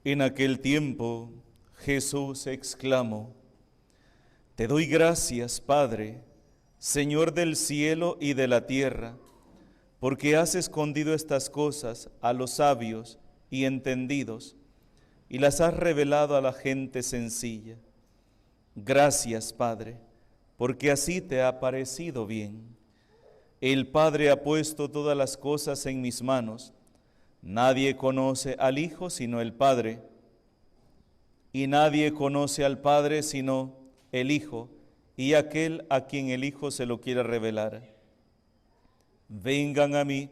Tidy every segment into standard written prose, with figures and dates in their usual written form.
En aquel tiempo Jesús exclamó: Te doy gracias, Padre, Señor del cielo y de la tierra, porque has escondido estas cosas a los sabios y entendidos, y las has revelado a la gente sencilla. Gracias, Padre, porque así te ha parecido bien. El Padre ha puesto todas las cosas en mis manos. Nadie conoce al Hijo sino el Padre, y nadie conoce al Padre sino el Hijo, y aquel a quien el Hijo se lo quiera revelar. Vengan a mí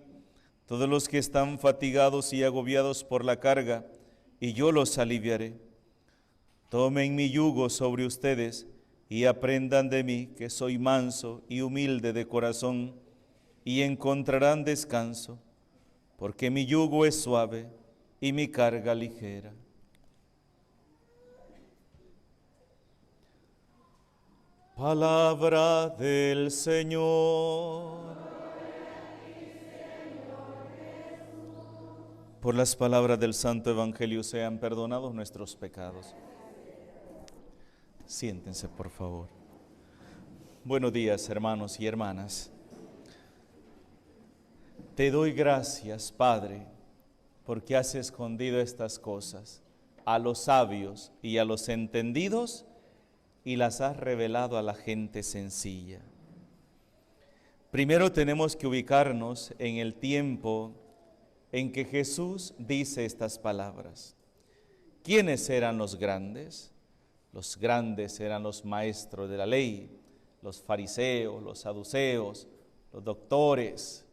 todos los que están fatigados y agobiados por la carga, y yo los aliviaré. Tomen mi yugo sobre ustedes y aprendan de mí, que soy manso y humilde de corazón, y encontrarán descanso, porque mi yugo es suave y mi carga ligera. Palabra del Señor. Por las palabras del Santo Evangelio sean perdonados nuestros pecados. Siéntense, por favor. Buenos días, hermanos y hermanas. Te doy gracias, Padre, porque has escondido estas cosas a los sabios y a los entendidos y las has revelado a la gente sencilla. Primero tenemos que ubicarnos en el tiempo en que Jesús dice estas palabras. ¿Quiénes eran los grandes? Los grandes eran los maestros de la ley, los fariseos, los saduceos, los doctores,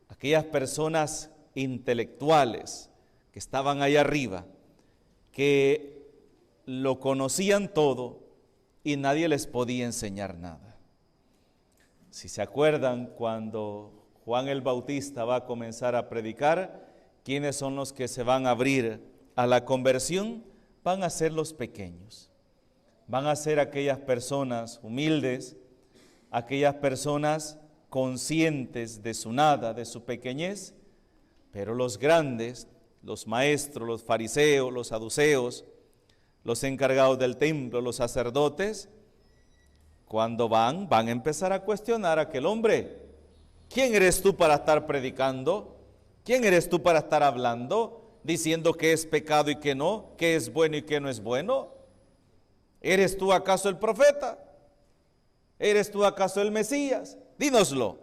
aquellas personas intelectuales que estaban ahí arriba, que lo conocían todo y nadie les podía enseñar nada. Si se acuerdan, cuando Juan el Bautista va a comenzar a predicar, ¿quiénes son los que se van a abrir a la conversión? Van a ser los pequeños, van a ser aquellas personas humildes, aquellas personas conscientes de su nada, de su pequeñez, pero los grandes, los maestros, los fariseos, los saduceos, los encargados del templo, los sacerdotes, cuando van a empezar a cuestionar a aquel hombre. ¿Quién eres tú para estar predicando? ¿Quién eres tú para estar hablando, diciendo que es pecado y que no, que es bueno y que no es bueno? ¿Eres tú acaso el profeta? ¿Eres tú acaso el Mesías? Dínoslo.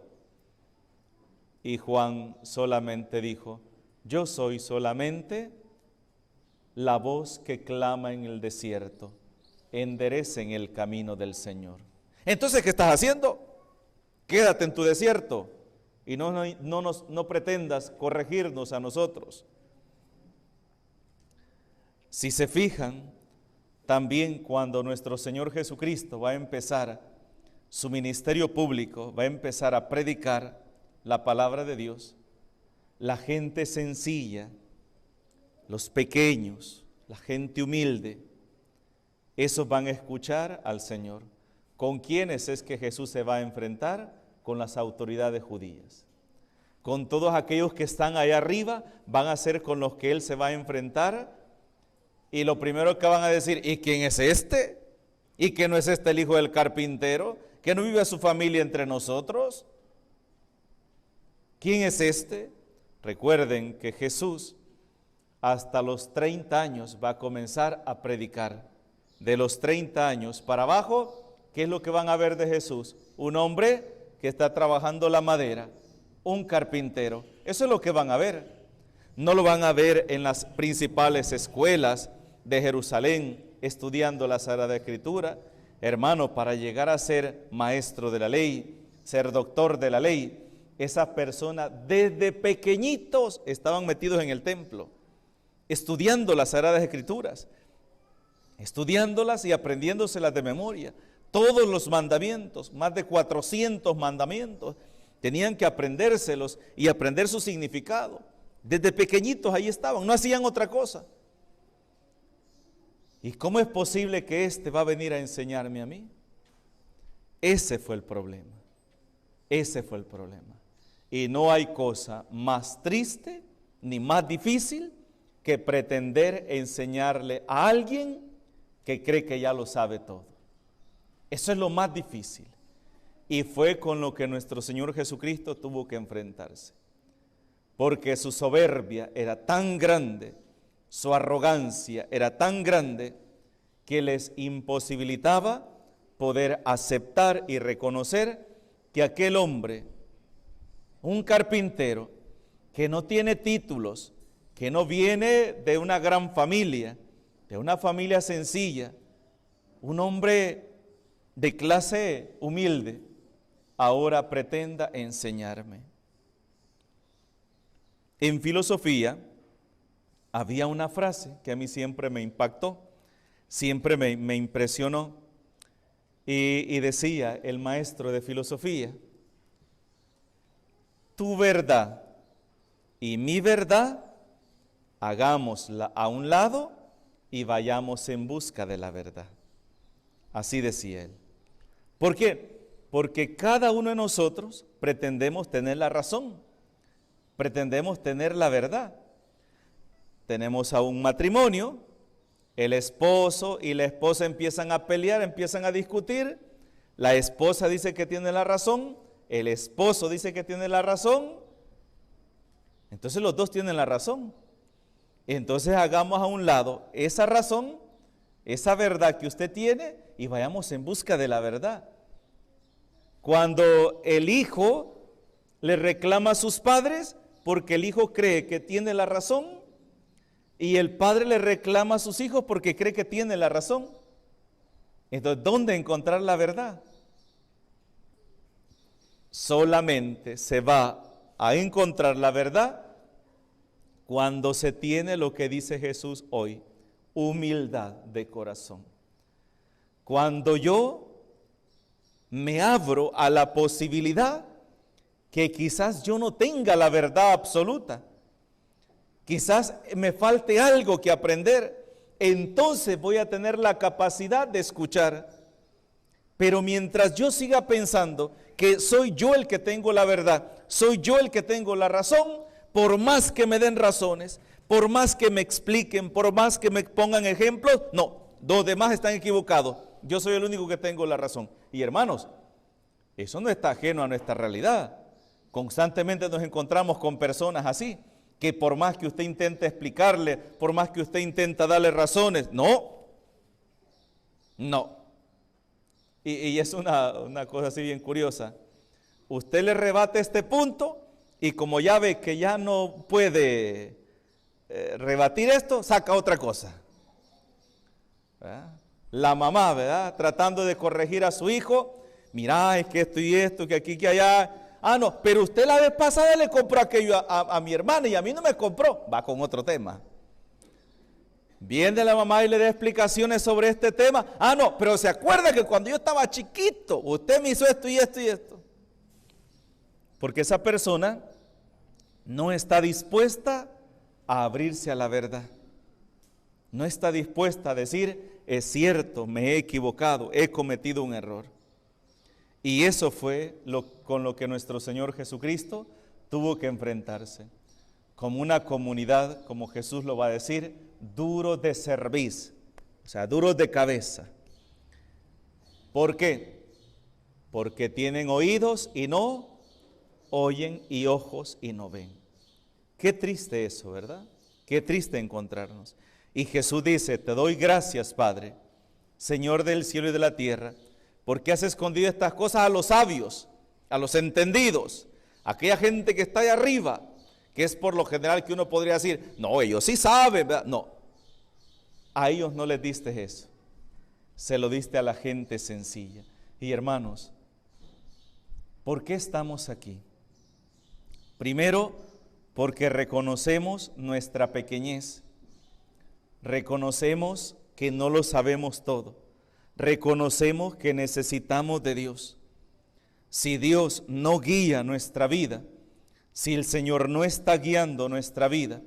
Y Juan solamente dijo: yo soy solamente la voz que clama en el desierto, enderecen el camino del Señor. Entonces, ¿qué estás haciendo? Quédate en tu desierto y no pretendas corregirnos a nosotros. Si se fijan, también cuando nuestro Señor Jesucristo va a empezar su ministerio público, va a empezar a predicar la palabra de Dios, la gente sencilla, los pequeños, la gente humilde, esos van a escuchar al Señor. ¿Con quiénes es que Jesús se va a enfrentar? Con las autoridades judías. Con todos aquellos que están allá arriba, van a ser con los que Él se va a enfrentar. Y lo primero que van a decir: ¿y quién es este? ¿Y que no es este el hijo del carpintero? ¿Que no vive su familia entre nosotros? ¿Quién es este? Recuerden que Jesús hasta los 30 años va a comenzar a predicar. De los 30 años para abajo, ¿qué es lo que van a ver de Jesús? Un hombre que está trabajando la madera, un carpintero. Eso es lo que van a ver. No lo van a ver en las principales escuelas de Jerusalén estudiando la Sagrada Escritura. Hermano, para llegar a ser maestro de la ley, ser doctor de la ley, esas personas desde pequeñitos estaban metidos en el templo, estudiando las Sagradas Escrituras, estudiándolas y aprendiéndoselas de memoria. Todos los mandamientos, más de 400 mandamientos, tenían que aprendérselos y aprender su significado. Desde pequeñitos ahí estaban, no hacían otra cosa. ¿Y cómo es posible que éste va a venir a enseñarme a mí? Ese fue el problema. Ese fue el problema. Y no hay cosa más triste ni más difícil que pretender enseñarle a alguien que cree que ya lo sabe todo. Eso es lo más difícil. Y fue con lo que nuestro Señor Jesucristo tuvo que enfrentarse. Porque su soberbia era tan grande, su arrogancia era tan grande, que les imposibilitaba poder aceptar y reconocer que aquel hombre, un carpintero, que no tiene títulos, que no viene de una gran familia, de una familia sencilla, un hombre de clase humilde, ahora pretenda enseñarme. En filosofía había una frase que a mí siempre me impactó, siempre me impresionó, y decía el maestro de filosofía: tu verdad y mi verdad, hagámosla a un lado y vayamos en busca de la verdad. Así decía él. ¿Por qué? Porque cada uno de nosotros pretendemos tener la razón, pretendemos tener la verdad. Tenemos a un matrimonio, el esposo y la esposa empiezan a pelear, empiezan a discutir, la esposa dice que tiene la razón, el esposo dice que tiene la razón, entonces los dos tienen la razón. Entonces hagamos a un lado esa razón, esa verdad que usted tiene, y vayamos en busca de la verdad. Cuando el hijo le reclama a sus padres porque el hijo cree que tiene la razón, y el padre le reclama a sus hijos porque cree que tiene la razón. Entonces, ¿dónde encontrar la verdad? Solamente se va a encontrar la verdad cuando se tiene lo que dice Jesús hoy: humildad de corazón. Cuando yo me abro a la posibilidad que quizás yo no tenga la verdad absoluta, quizás me falte algo que aprender, entonces voy a tener la capacidad de escuchar. Pero mientras yo siga pensando que soy yo el que tengo la verdad, soy yo el que tengo la razón, por más que me den razones, por más que me expliquen, por más que me pongan ejemplos, no, los demás están equivocados, yo soy el único que tengo la razón. Y hermanos, eso no está ajeno a nuestra realidad. Constantemente nos encontramos con personas así, que por más que usted intente explicarle, por más que usted intenta darle razones, no. Y es una cosa así bien curiosa. Usted le rebate este punto y como ya ve que ya no puede rebatir esto, saca otra cosa. ¿Verdad? La mamá, ¿verdad?, tratando de corregir a su hijo: mira, es que esto y esto, que aquí, que allá. Ah, no, pero usted la vez pasada le compró aquello a mi hermana y a mí no me compró. Va con otro tema. Viene la mamá y le da explicaciones sobre este tema. Ah, no, pero se acuerda que cuando yo estaba chiquito, usted me hizo esto y esto y esto. Porque esa persona no está dispuesta a abrirse a la verdad. No está dispuesta a decir: es cierto, me he equivocado, he cometido un error. Y eso fue con lo que nuestro Señor Jesucristo tuvo que enfrentarse. Como una comunidad, como Jesús lo va a decir, duros de cerviz, o sea, duros de cabeza. ¿Por qué? Porque tienen oídos y no oyen, y ojos y no ven. Qué triste eso, ¿verdad? Qué triste encontrarnos. Y Jesús dice: te doy gracias, Padre, Señor del cielo y de la tierra, porque has escondido estas cosas a los sabios, a los entendidos, a aquella gente que está ahí arriba, que es por lo general que uno podría decir: no, ellos sí saben, ¿verdad? No, a ellos no les diste eso, se lo diste a la gente sencilla. Y hermanos, ¿por qué estamos aquí? Primero, porque reconocemos nuestra pequeñez, reconocemos que no lo sabemos todo, reconocemos que necesitamos de Dios. Si Dios no guía nuestra vida, si el Señor no está guiando nuestra vida,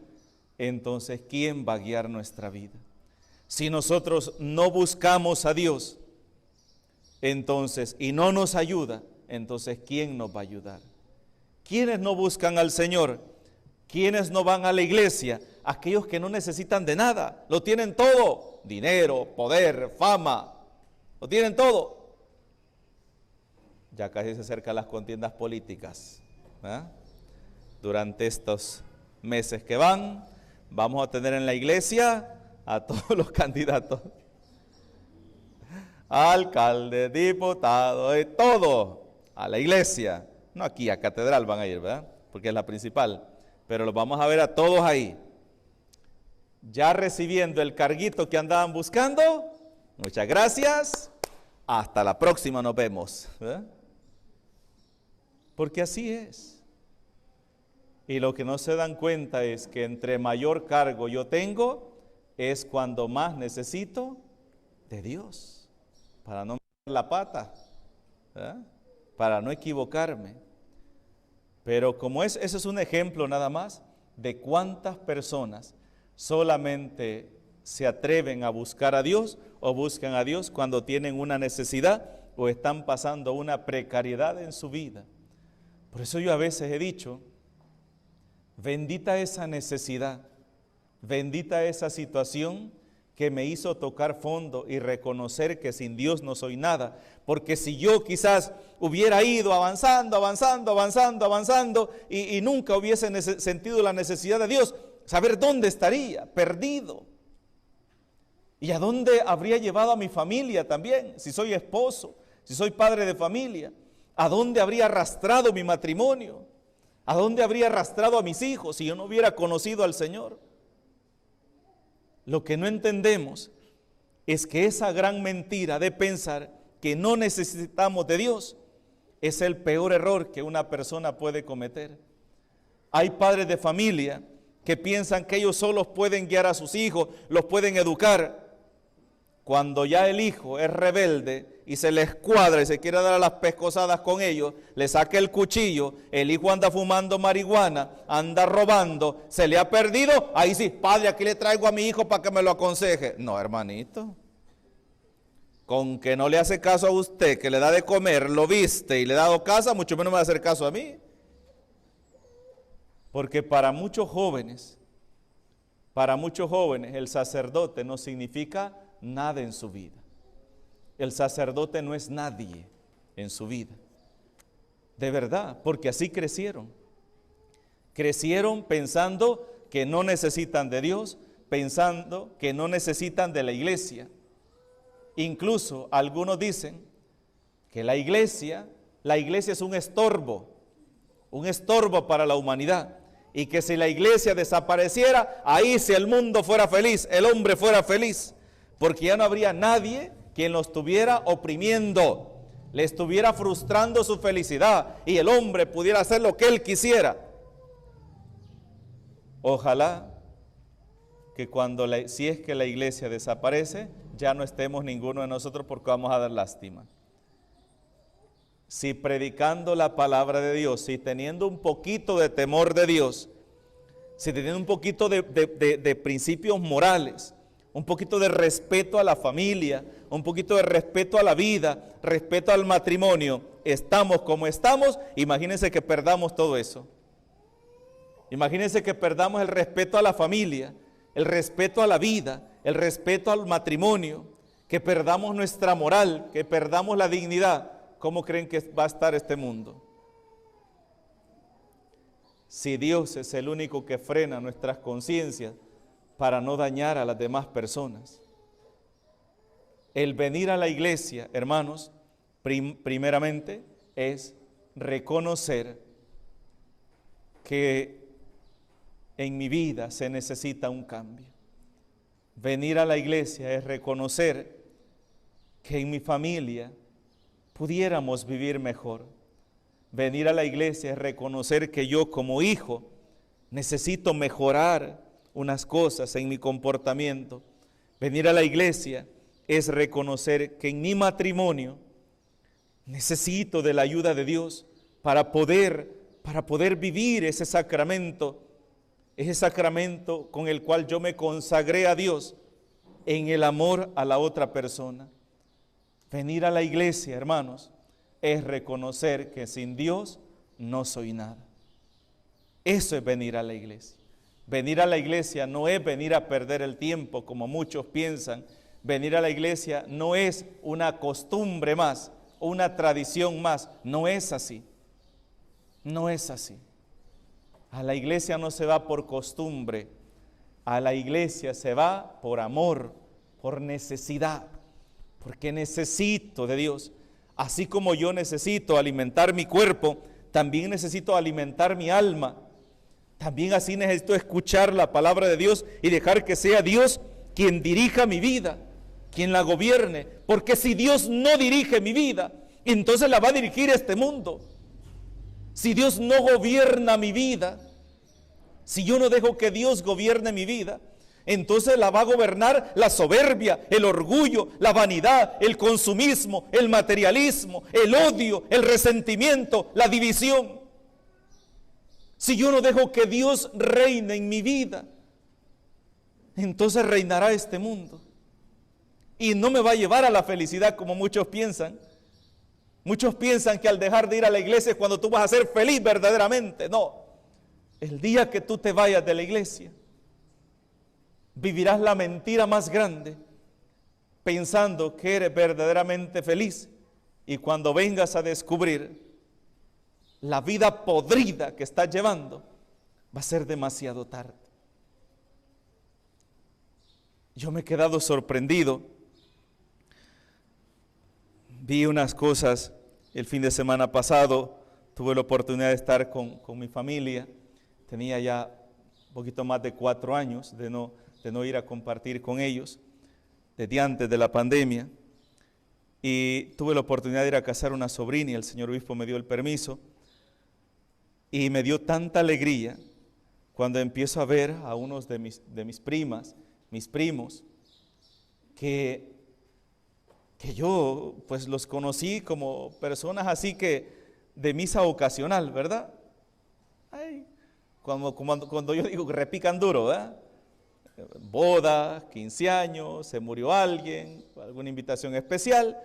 entonces ¿quién va a guiar nuestra vida? Si nosotros no buscamos a Dios, entonces, y no nos ayuda, entonces ¿quién nos va a ayudar? ¿Quiénes no buscan al Señor? ¿Quiénes no van a la iglesia? aquellos que no necesitan de nada, lo tienen todo, dinero, poder, fama, lo tienen todo. Ya casi se acercan las contiendas políticas, ¿eh? Durante estos meses que vamos a tener en la iglesia a todos los candidatos, alcalde, diputado, todo, a la iglesia, no aquí a catedral van a ir, ¿verdad? Porque es la principal, pero los vamos a ver a todos ahí, ya recibiendo el carguito que andaban buscando. Muchas gracias, hasta la próxima, nos vemos, ¿verdad? Porque así es. Y lo que no se dan cuenta es que entre mayor cargo yo tengo, es cuando más necesito de Dios, para no meter la pata, ¿verdad? Para no equivocarme. Pero como ese es un ejemplo nada más de cuántas personas solamente se atreven a buscar a Dios o buscan a Dios cuando tienen una necesidad o están pasando una precariedad en su vida. Por eso yo a veces he dicho, bendita esa necesidad, bendita esa situación que me hizo tocar fondo y reconocer que sin Dios no soy nada. Porque si yo quizás hubiera ido avanzando y nunca hubiese sentido la necesidad de Dios, saber dónde estaría, perdido. Y a dónde habría llevado a mi familia también, si soy esposo, si soy padre de familia. ¿A dónde habría arrastrado mi matrimonio? ¿A dónde habría arrastrado a mis hijos si yo no hubiera conocido al Señor? Lo que no entendemos es que esa gran mentira de pensar que no necesitamos de Dios es el peor error que una persona puede cometer. Hay padres de familia que piensan que ellos solos pueden guiar a sus hijos, los pueden educar. Cuando ya el hijo es rebelde y se le escuadra y se quiere dar a las pescosadas con ellos, le saca el cuchillo, el hijo anda fumando marihuana, anda robando, se le ha perdido, ahí sí, padre, aquí le traigo a mi hijo para que me lo aconseje. No, hermanito, con que no le hace caso a usted, que le da de comer, lo viste y le ha dado casa, mucho menos me va a hacer caso a mí. Porque para muchos jóvenes, el sacerdote no significa nada en su vida. El sacerdote no es nadie en su vida. De verdad, porque así crecieron. Crecieron pensando que no necesitan de Dios, pensando que no necesitan de la iglesia. Incluso algunos dicen que la iglesia es un estorbo para la humanidad. Y que si la iglesia desapareciera, ahí si el mundo fuera feliz, el hombre fuera feliz. Porque ya no habría nadie quien lo estuviera oprimiendo, le estuviera frustrando su felicidad y el hombre pudiera hacer lo que él quisiera. Ojalá que si es que la iglesia desaparece, ya no estemos ninguno de nosotros porque vamos a dar lástima. Si predicando la palabra de Dios, si teniendo un poquito de temor de Dios, si teniendo un poquito de principios morales, un poquito de respeto a la familia, un poquito de respeto a la vida, respeto al matrimonio, estamos como estamos, imagínense que perdamos todo eso. Imagínense que perdamos el respeto a la familia, el respeto a la vida, el respeto al matrimonio, que perdamos nuestra moral, que perdamos la dignidad. ¿Cómo creen que va a estar este mundo? Si Dios es el único que frena nuestras conciencias para no dañar a las demás personas. El venir a la iglesia, hermanos, primeramente es reconocer que en mi vida se necesita un cambio. Venir a la iglesia es reconocer que en mi familia pudiéramos vivir mejor. Venir a la iglesia es reconocer que yo como hijo necesito mejorar unas cosas en mi comportamiento. Venir a la iglesia es reconocer que en mi matrimonio necesito de la ayuda de Dios para poder vivir ese sacramento con el cual yo me consagré a Dios en el amor a la otra persona. Venir a la iglesia, hermanos, es reconocer que sin Dios no soy nada. Eso es venir a la iglesia. Venir a la iglesia no es venir a perder el tiempo, como muchos piensan. Venir a la iglesia no es una costumbre más, una tradición más. No es así. No es así. A la iglesia no se va por costumbre. A la iglesia se va por amor, por necesidad. Porque necesito de Dios. Así como yo necesito alimentar mi cuerpo, también necesito alimentar mi alma. También así necesito escuchar la palabra de Dios y dejar que sea Dios quien dirija mi vida, quien la gobierne. Porque si Dios no dirige mi vida, entonces la va a dirigir este mundo. Si Dios no gobierna mi vida, si yo no dejo que Dios gobierne mi vida, entonces la va a gobernar la soberbia, el orgullo, la vanidad, el consumismo, el materialismo, el odio, el resentimiento, la división. Si yo no dejo que Dios reine en mi vida, entonces reinará este mundo. Y no me va a llevar a la felicidad como muchos piensan. Muchos piensan que al dejar de ir a la iglesia es cuando tú vas a ser feliz verdaderamente. No, el día que tú te vayas de la iglesia, vivirás la mentira más grande, pensando que eres verdaderamente feliz. Y cuando vengas a descubrir la vida podrida que estás llevando, va a ser demasiado tarde. Yo me he quedado sorprendido. Vi unas cosas el fin de semana pasado. Tuve la oportunidad de estar con mi familia. Tenía ya un poquito más de 4 años de no ir a compartir con ellos, desde antes de la pandemia. Y tuve la oportunidad de ir a casar una sobrina y el señor obispo me dio el permiso. Y me dio tanta alegría cuando empiezo a ver a unos de mis primas, mis primos, que yo pues los conocí como personas así que de misa ocasional, ¿verdad? Ay, cuando yo digo que repican duro, ¿verdad? Boda, 15 años, se murió alguien, alguna invitación especial,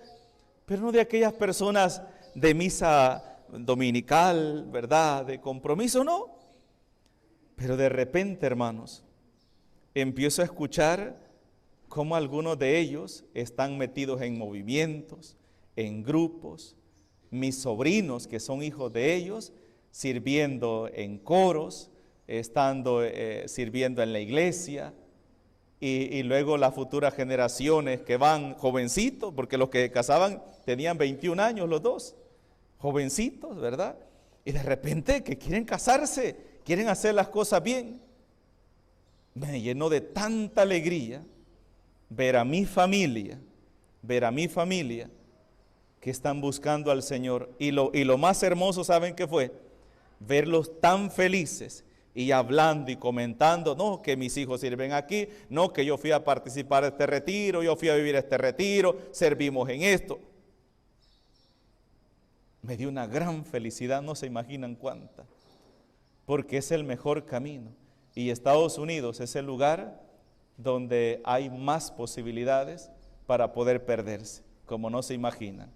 pero no de aquellas personas de misa dominical, ¿verdad? De compromiso, no. Pero de repente, hermanos, empiezo a escuchar cómo algunos de ellos están metidos en movimientos, en grupos. Mis sobrinos, que son hijos de ellos, sirviendo en coros, sirviendo en la iglesia. Y luego las futuras generaciones que van jovencitos, porque los que casaban tenían 21 años los dos. Jovencitos, ¿verdad? Y de repente que quieren casarse, quieren hacer las cosas bien. Me llenó de tanta alegría ver a mi familia que están buscando al Señor. Y lo más hermoso, ¿saben qué fue? Verlos tan felices y hablando y comentando, no, que mis hijos sirven aquí, no, que yo fui a participar de este retiro, yo fui a vivir este retiro, servimos en esto. Me dio una gran felicidad, no se imaginan cuánta, porque es el mejor camino. Y Estados Unidos es el lugar donde hay más posibilidades para poder perderse, como no se imaginan.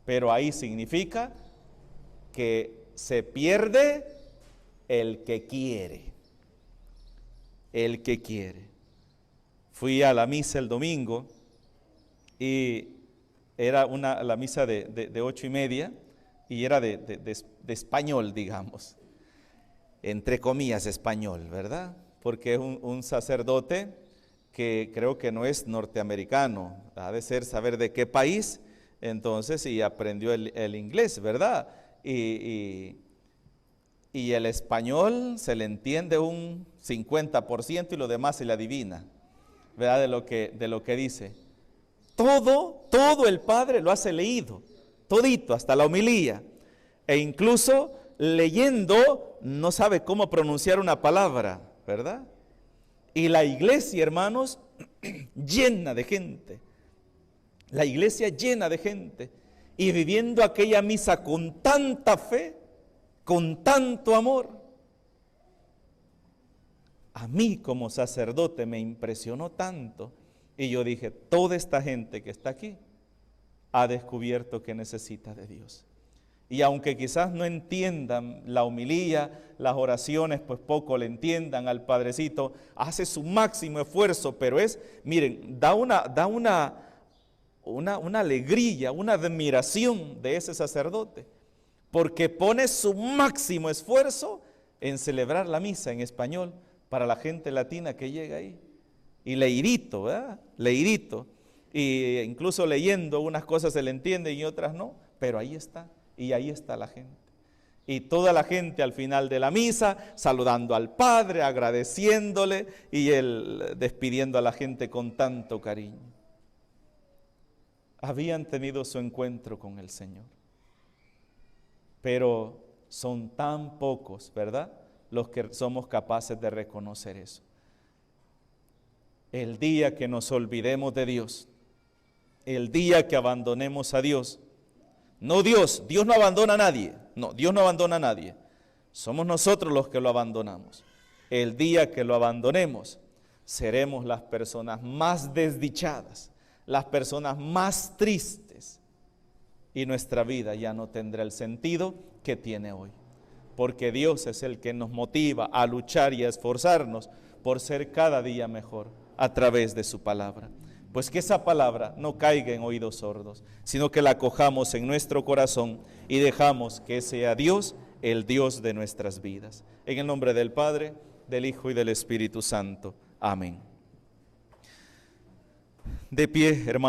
Pero ahí significa que se pierde el que quiere. El que quiere. Fui a la misa el domingo y era la misa de 8:30 y era de español, digamos, entre comillas español, ¿verdad? Porque es un sacerdote que creo que no es norteamericano, ha de ser saber de qué país, entonces, y aprendió el inglés, ¿verdad? Y el español se le entiende un 50% y lo demás se le adivina, ¿verdad? De lo que dice. Todo el Padre lo hace leído, todito, hasta la homilía. E incluso leyendo no sabe cómo pronunciar una palabra, ¿verdad? Y la iglesia, hermanos, llena de gente. La iglesia llena de gente. Y viviendo aquella misa con tanta fe, con tanto amor. A mí como sacerdote me impresionó tanto. Y yo dije, toda esta gente que está aquí ha descubierto que necesita de Dios. Y aunque quizás no entiendan la homilía, las oraciones, pues poco le entiendan al Padrecito, hace su máximo esfuerzo, pero miren, da una alegría, una admiración de ese sacerdote, porque pone su máximo esfuerzo en celebrar la misa en español para la gente latina que llega ahí. Y leidito, ¿verdad? Leidito. Y incluso leyendo unas cosas se le entiende y otras no, pero ahí está. Y ahí está la gente. Y toda la gente al final de la misa, saludando al Padre, agradeciéndole y él despidiendo a la gente con tanto cariño. Habían tenido su encuentro con el Señor. Pero son tan pocos, ¿verdad?, los que somos capaces de reconocer eso. El día que nos olvidemos de Dios, el día que abandonemos a Dios, no Dios no abandona a nadie, no, Dios no abandona a nadie, somos nosotros los que lo abandonamos. El día que lo abandonemos, seremos las personas más desdichadas, las personas más tristes, y nuestra vida ya no tendrá el sentido que tiene hoy, porque Dios es el que nos motiva a luchar y a esforzarnos por ser cada día mejor a través de su palabra. Pues que esa palabra no caiga en oídos sordos, sino que la acojamos en nuestro corazón y dejamos que sea Dios el Dios de nuestras vidas. En el nombre del Padre, del Hijo y del Espíritu Santo. Amén. De pie, hermanos.